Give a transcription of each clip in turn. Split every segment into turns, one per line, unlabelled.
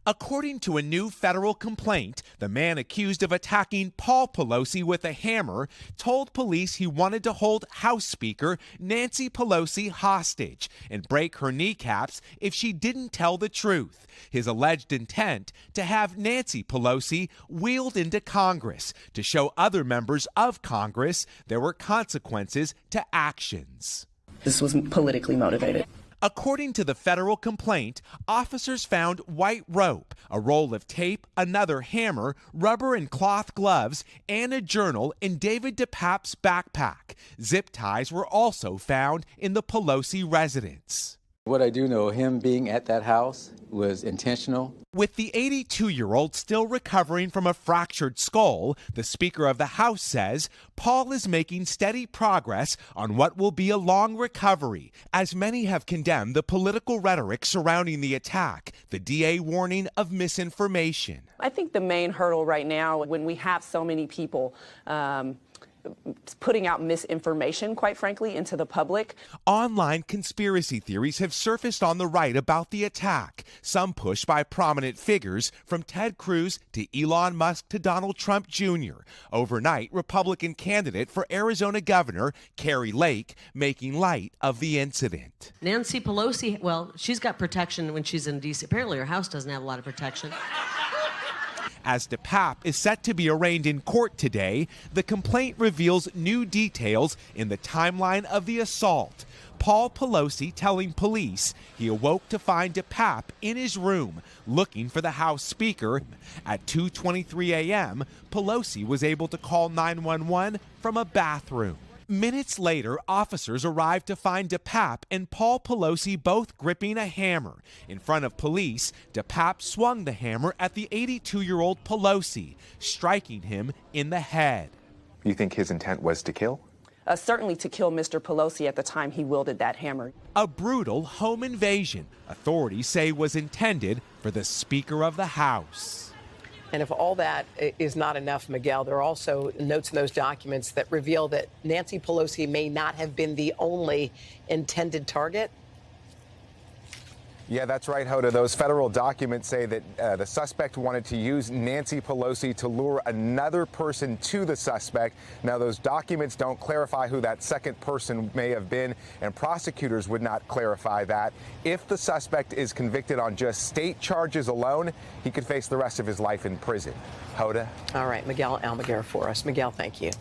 According to a new federal complaint, the man accused of attacking Paul Pelosi with a hammer told police he wanted to hold House Speaker Nancy Pelosi hostage and break her kneecaps if she didn't tell the truth. His alleged intent to have Nancy Pelosi wheeled into Congress to show other members of Congress there were consequences to actions.
This was politically motivated.
According to the federal complaint, officers found white rope, a roll of tape, another hammer, rubber and cloth gloves, and a journal in David DePape's backpack. Zip ties were also found in the Pelosi residence.
What I do know, him being at that house was intentional.
With the 82-year-old still recovering from a fractured skull, the Speaker of the House says Paul is making steady progress on what will be a long recovery, as many have condemned the political rhetoric surrounding the attack, the DA warning of misinformation.
I think the main hurdle right now, when we have so many people putting out misinformation, quite frankly, into the public.
Online conspiracy theories have surfaced on the right about the attack, some pushed by prominent figures from Ted Cruz to Elon Musk to Donald Trump Jr. Overnight, Republican candidate for Arizona Governor Carrie Lake making light of the incident.
Nancy Pelosi, well, she's got protection when she's in D.C. Apparently her house doesn't have a lot of protection.
As DePape is set to be arraigned in court today, the complaint reveals new details in the timeline of the assault. Paul Pelosi telling police he awoke to find DePape in his room looking for the House Speaker. At 2:23 a.m., Pelosi was able to call 911 from a bathroom. Minutes later, officers arrived to find DePape and Paul Pelosi both gripping a hammer. In front of police, DePape swung the hammer at the 82-year-old Pelosi, striking him in the head.
You think his intent was to kill?
Certainly to kill Mr. Pelosi at the time he wielded that hammer.
A brutal home invasion, authorities say was intended for the Speaker of the House.
And if all that is not enough, Miguel, there are also notes in those documents that reveal that Nancy Pelosi may not have been the only intended target.
Yeah, that's right, Hoda. Those federal documents say that the suspect wanted to use Nancy Pelosi to lure another person to the suspect. Now, those documents don't clarify who that second person may have been, and prosecutors would not clarify that. If the suspect is convicted on just state charges alone, he could face the rest of his life in prison. Hoda?
All right, Miguel Almaguer for us. Miguel, thank you.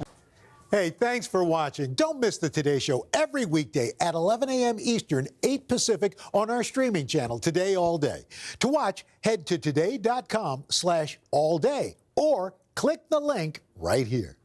Hey, thanks for watching. Don't miss the Today Show every weekday at 11 a.m. Eastern, 8 Pacific on our streaming channel, Today All Day. To watch, head to today.com/allday or click the link right here.